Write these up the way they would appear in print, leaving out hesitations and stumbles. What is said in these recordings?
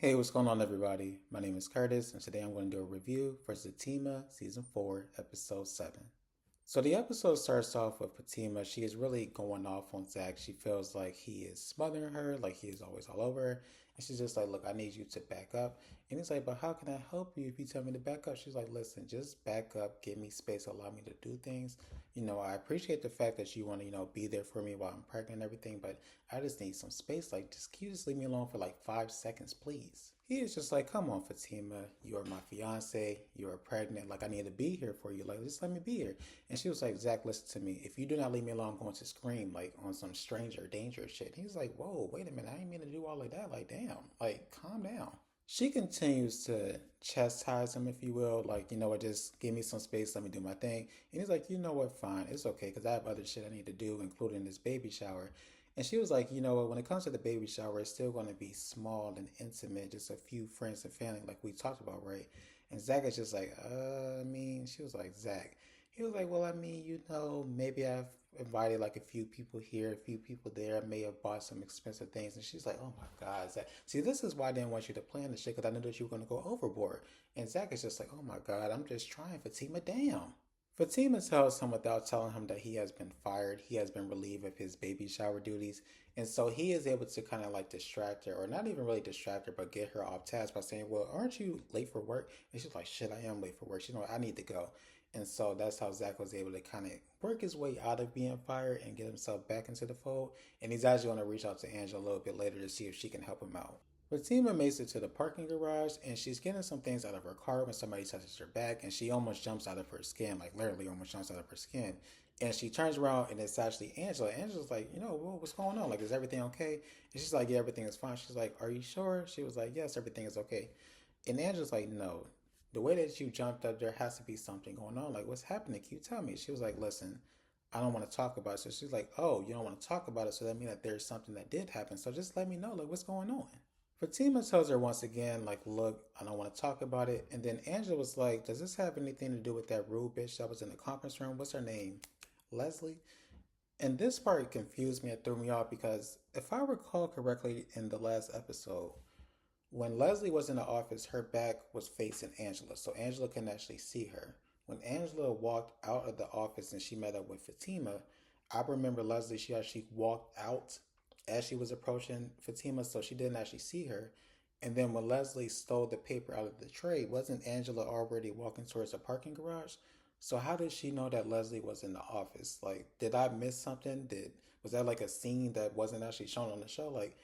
Hey, what's going on, everybody? My name is Curtis, and today I'm going to do a review for Zatima Season 4, Episode 7. So, the episode starts off with Fatima. She is really going off on Zach. She feels like he is smothering her, like he is always all over her. And she's just like, look, I need you to back up. And he's like, but how can I help you if you tell me to back up? She's like, listen, just back up, give me space, allow me to do things. I appreciate the fact that you want to, be there for me while I'm pregnant and everything, but I just need some space. Like, just can you just leave me alone for like 5 seconds, please? He is just like, come on, Fatima, you are my fiance, you are pregnant, like I need to be here for you, like just let me be here. And she was like, Zach, listen to me. If you do not leave me alone, I'm going to scream like on some stranger dangerous shit. And he's like, whoa, wait a minute, I didn't mean to do all of that. Like, damn, like calm down. She continues to chastise him, if you will, like, what, just give me some space, let me do my thing. And he's like, you know what, fine, it's okay, because I have other shit I need to do, including this baby shower. And she was like, you know what, when it comes to the baby shower, it's still going to be small and intimate, just a few friends and family, like we talked about, right? And Zach is just like, she was like, Zach. He was like, well, maybe I've invited like a few people here, a few people there. I may have bought some expensive things. And she's like, oh my God, Zach. See, this is why I didn't want you to plan this shit, because I knew that you were going to go overboard. And Zach is just like, oh my God, I'm just trying, Fatima, damn. Fatima tells him without telling him that he has been fired. He has been relieved of his baby shower duties. And so he is able to kind of like distract her, or not even really distract her, but get her off task by saying, well, aren't you late for work? And she's like, shit, I am late for work. She's like, I need to go. And so that's how Zach was able to kind of work his way out of being fired and get himself back into the fold. And he's actually going to reach out to Angela a little bit later to see if she can help him out. Fatima makes it to the parking garage and she's getting some things out of her car when somebody touches her back, and she almost jumps out of her skin, like literally almost jumps out of her skin. And she turns around and it's actually Angela. Angela's like, what's going on? Like, is everything okay? And she's like, yeah, everything is fine. She's like, are you sure? She was like, yes, everything is okay. And Angela's like, no, the way that you jumped up, there has to be something going on. Like, what's happening? Can you tell me? She was like, listen, I don't want to talk about it. So she's like, oh, you don't want to talk about it. So that means that there's something that did happen. So just let me know, like, what's going on? Fatima tells her once again, like, look, I don't want to talk about it. And then Angela was like, does this have anything to do with that rude bitch that was in the conference room? What's her name? Leslie? And this part confused me and threw me off because if I recall correctly in the last episode, when Leslie was in the office, her back was facing Angela, so Angela couldn't actually see her. When Angela walked out of the office and she met up with Fatima, I remember Leslie, she actually walked out as she was approaching Fatima, so she didn't actually see her. And then when Leslie stole the paper out of the tray, wasn't Angela already walking towards the parking garage? So how did she know that Leslie was in the office? Like, did I miss something? Did Was that like a scene that wasn't actually shown on the show? Like,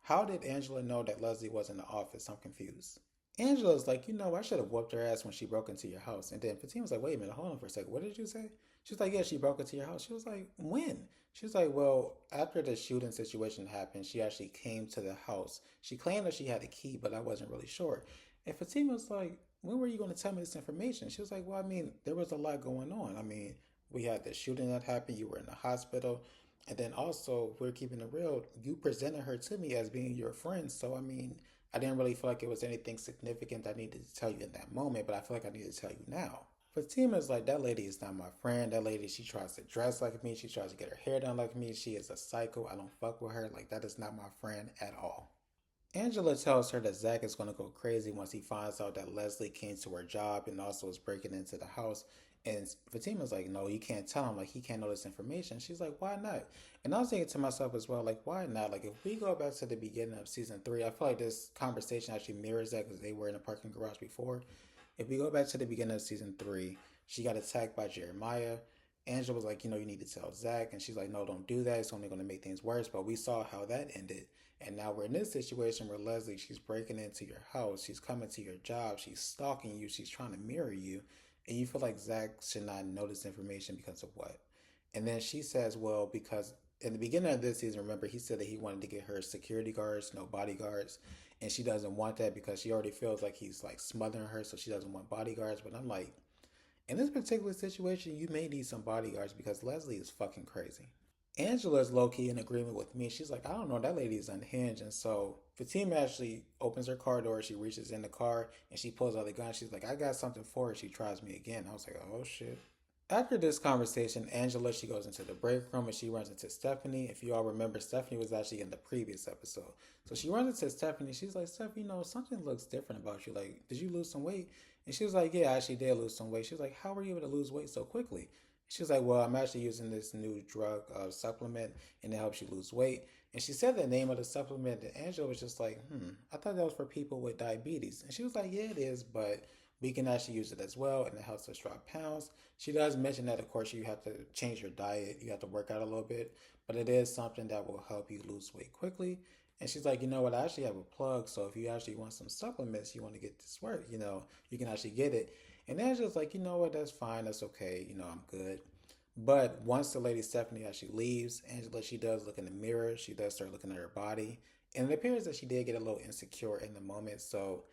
how did Angela know that Leslie was in the office? I'm confused. Angela's like, I should have whooped her ass when she broke into your house. And then Fatima's like, wait a minute, hold on for a second. What did you say? She's like, yeah, she broke into your house. She was like, when? She was like, well, after the shooting situation happened, she actually came to the house. She claimed that she had a key, but I wasn't really sure. And Fatima's like, when were you going to tell me this information? She was like, well, there was a lot going on. We had the shooting that happened. You were in the hospital. And then also, we're keeping it real. You presented her to me as being your friend. So, I didn't really feel like it was anything significant I needed to tell you in that moment, but I feel like I need to tell you now. Fatima's like, that lady is not my friend. That lady, she tries to dress like me. She tries to get her hair done like me. She is a psycho. I don't fuck with her. Like, that is not my friend at all. Angela tells her that Zach is going to go crazy once he finds out that Leslie came to her job and also is breaking into the house. And Fatima's like, no, you can't tell him. Like, he can't know this information. She's like, why not? And I was thinking to myself as well, like, why not? Like, if we go back to the beginning of season 3, I feel like this conversation actually mirrors that because they were in a parking garage before. If we go back to the beginning of season 3, she got attacked by Jeremiah. Angela was like, you need to tell Zach. And she's like, no, don't do that. It's only going to make things worse. But we saw how that ended. And now we're in this situation where Leslie, she's breaking into your house. She's coming to your job. She's stalking you. She's trying to mirror you. And you feel like Zach should not know this information because of what? And then she says, well, because in the beginning of this season, remember, he said that he wanted to get her security guards, no bodyguards. And she doesn't want that because she already feels like he's like smothering her. So she doesn't want bodyguards. But I'm like, in this particular situation, you may need some bodyguards because Leslie is fucking crazy. Angela's low key in agreement with me. She's like, I don't know, that lady is unhinged. And so Fatima actually opens her car door. She reaches in the car and she pulls out the gun. She's like, I got something for her. She tries me again. I was like, oh shit. After this conversation, Angela, she goes into the break room and she runs into Stephanie. If you all remember, Stephanie was actually in the previous episode. So she runs into Stephanie. She's like, Steph, something looks different about you. Like, did you lose some weight? And she was like, yeah, I actually did lose some weight. She was like, how were you able to lose weight so quickly? She was like, well, I'm actually using this new drug supplement and it helps you lose weight. And she said the name of the supplement, and Angela was just like, I thought that was for people with diabetes. And she was like, yeah, it is, but we can actually use it as well, and it helps us drop pounds. She does mention that, of course, you have to change your diet, you have to work out a little bit, but it is something that will help you lose weight quickly. And she's like, you know what, I actually have a plug, so if you actually want some supplements, you want to get this work, you can actually get it. And Angela's like, you know what, that's fine, that's okay, I'm good. But once the lady Stephanie actually leaves, Angela, she does look in the mirror. She does start looking at her body. And it appears that she did get a little insecure in the moment. So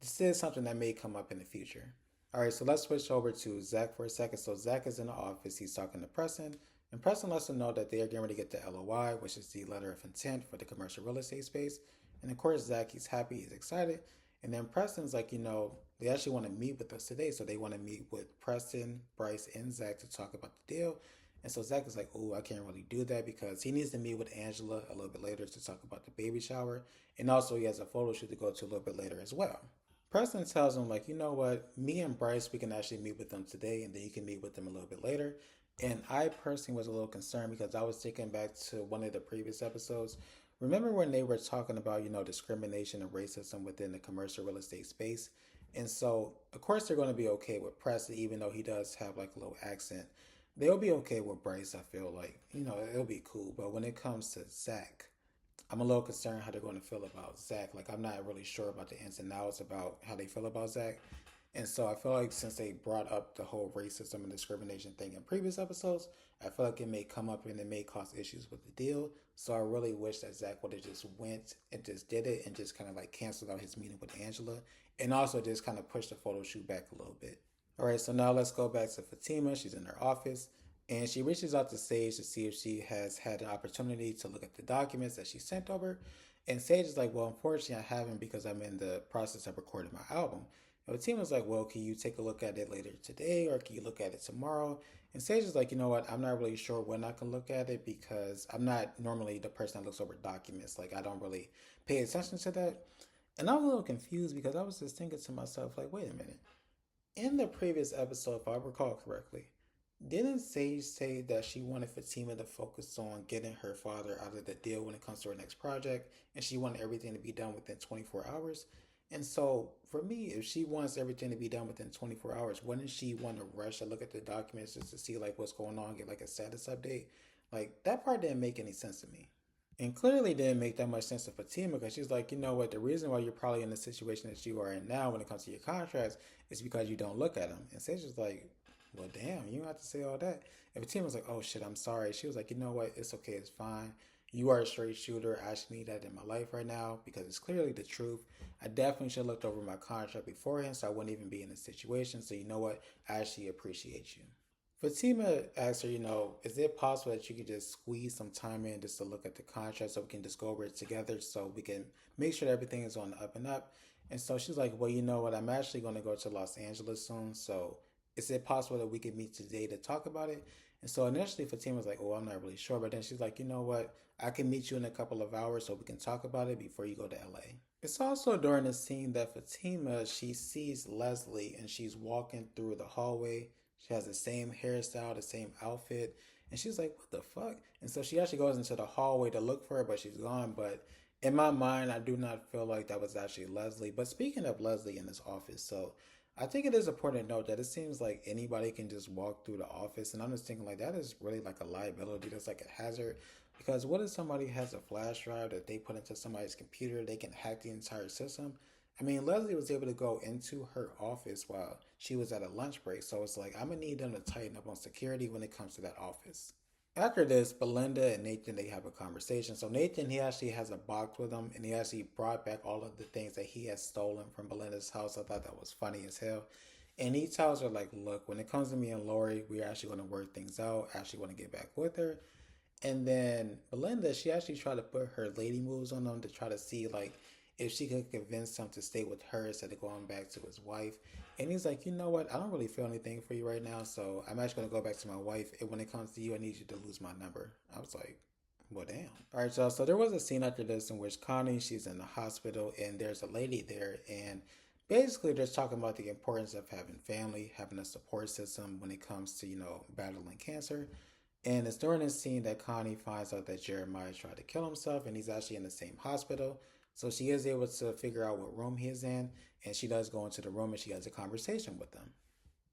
this is something that may come up in the future. All right, so let's switch over to Zach for a second. So Zach is in the office. He's talking to Preston. And Preston lets him know that they are getting ready to get the LOI, which is the letter of intent for the commercial real estate space. And of course, Zach, he's happy, he's excited. And then Preston's like, they actually want to meet with us today. So they want to meet with Preston, Bryce, and Zach to talk about the deal. And so Zach is like, oh, I can't really do that because he needs to meet with Angela a little bit later to talk about the baby shower. And also he has a photo shoot to go to a little bit later as well. Preston tells him, like, you know what, me and Bryce, we can actually meet with them today and then you can meet with them a little bit later. And I personally was a little concerned because I was thinking back to one of the previous episodes. Remember when they were talking about, discrimination and racism within the commercial real estate space? And so, of course, they're going to be okay with Preston, even though he does have like a little accent. They'll be okay with Bryce, I feel like. It'll be cool. But when it comes to Zach, I'm a little concerned how they're going to feel about Zach. Like, I'm not really sure about the ins and outs about how they feel about Zach. And so I feel like since they brought up the whole racism and discrimination thing in previous episodes, I feel like it may come up and it may cause issues with the deal. So I really wish that Zach would have just went and just did it and just kind of like canceled out his meeting with Angela and also just kind of pushed the photo shoot back a little bit. All right, so now let's go back to Fatima. She's in her office and she reaches out to Sage to see if she has had an opportunity to look at the documents that she sent over. And Sage is like, well, unfortunately, I haven't because I'm in the process of recording my album. And Fatima's like, well, can you take a look at it later today or can you look at it tomorrow? And Sage is like, you know what, I'm not really sure when I can look at it because I'm not normally the person that looks over documents. Like, I don't really pay attention to that. And I was a little confused because I was just thinking to myself, like, wait a minute. In the previous episode, if I recall correctly, didn't Sage say that she wanted Fatima to focus on getting her father out of the deal when it comes to her next project, and she wanted everything to be done within 24 hours? And so, for me, if she wants everything to be done within 24 hours, wouldn't she want to rush to look at the documents just to see like what's going on, get like a status update? Like that part didn't make any sense to me. And clearly didn't make that much sense to Fatima because she's like, you know what, the reason why you're probably in the situation that you are in now when it comes to your contracts is because you don't look at them. And Sage was like, well, damn, you don't have to say all that. And Fatima was like, oh shit, I'm sorry. She was like, you know what, it's okay, it's fine. You are a straight shooter. I actually need that in my life right now because it's clearly the truth. I definitely should have looked over my contract beforehand so I wouldn't even be in this situation. So you know what, I actually appreciate you. Fatima asked her, is it possible that you could just squeeze some time in just to look at the contract so we can just go over it together so we can make sure that everything is on the up and up? And so she's like, well, you know what? I'm actually going to go to Los Angeles soon. So is it possible that we could meet today to talk about it? And so initially Fatima was like, oh, I'm not really sure. But then she's like, you know what? I can meet you in a couple of hours so we can talk about it before you go to LA. It's also during the scene that Fatima, she sees Leslie and she's walking through the hallway. She has the same hairstyle, the same outfit. And she's like, what the fuck? And so she actually goes into the hallway to look for her, but she's gone. But in my mind, I do not feel like that was actually Leslie. But speaking of Leslie in this office, so I think it is important to note that it seems like anybody can just walk through the office. And I'm just thinking like that is really like a liability. That's like a hazard. Because what if somebody has a flash drive that they put into somebody's computer? They can hack the entire system. I mean, Leslie was able to go into her office while she was at a lunch break. So it's like, I'm going to need them to tighten up on security when it comes to that office. After this, Belinda and Nathan, they have a conversation. So Nathan, he actually has a box with him and he actually brought back all of the things that he has stolen from Belinda's house. I thought that was funny as hell. And he tells her like, look, when it comes to me and Lori, we're actually going to work things out. I actually want to get back with her. And then Belinda, she actually tried to put her lady moves on them to try to see like if she could convince him to stay with her instead of going back to his wife. And he's like, you know what? I don't really feel anything for you right now, so I'm actually going to go back to my wife. And when it comes to you, I need you to lose my number. I was like, well, damn. All right, y'all. So there was a scene after this in which Connie, she's in the hospital, and there's a lady there, and basically they're talking about the importance of having family, having a support system when it comes to, battling cancer. And it's during this scene that Connie finds out that Jeremiah tried to kill himself, and he's actually in the same hospital. So she is able to figure out what room he is in, and she does go into the room and she has a conversation with him.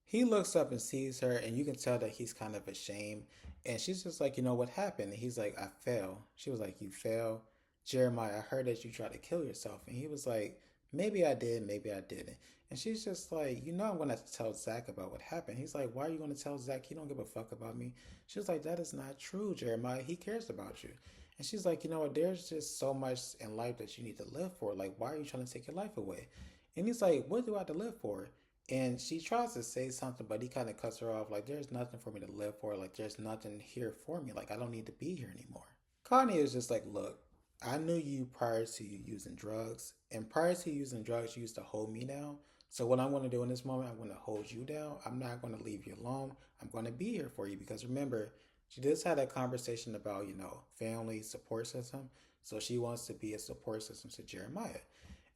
He looks up and sees her, and you can tell that he's kind of ashamed. And she's just like, what happened? And he's like, I fell. She was like, you fell? Jeremiah, I heard that you tried to kill yourself. And he was like, maybe I did, maybe I didn't. And she's just like, I'm going to tell Zach about what happened. He's like, why are you going to tell Zach? He don't give a fuck about me. She was like, that is not true, Jeremiah. He cares about you. And she's like, you know what? There's just so much in life that you need to live for. Like, why are you trying to take your life away? And he's like, what do I have to live for? And she tries to say something, but he kind of cuts her off. Like, there's nothing for me to live for. Like, there's nothing here for me. Like, I don't need to be here anymore. Connie is just like, look, I knew you prior to you using drugs. And prior to using drugs, you used to hold me down. So what I'm going to do in this moment, I'm going to hold you down. I'm not going to leave you alone. I'm going to be here for you. Because remember, she just had a conversation about, family support system. So she wants to be a support system to Jeremiah.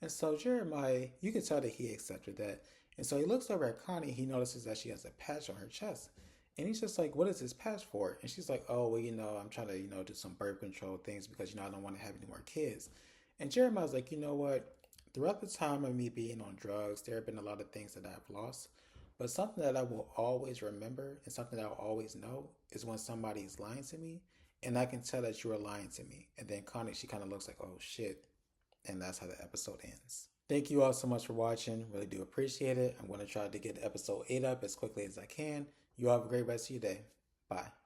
And so Jeremiah, you can tell that he accepted that. And so he looks over at Connie. He notices that she has a patch on her chest. And he's just like, what is this patch for? And she's like, oh, well, I'm trying to, do some birth control things because, I don't want to have any more kids. And Jeremiah's like, you know what? Throughout the time of me being on drugs, there have been a lot of things that I've lost. But something that I will always remember and something that I'll always know is when somebody's lying to me and I can tell that you're lying to me. And then Connie, she kind of looks like, oh, shit. And that's how the episode ends. Thank you all so much for watching. Really do appreciate it. I'm going to try to get episode 8 up as quickly as I can. You all have a great rest of your day. Bye.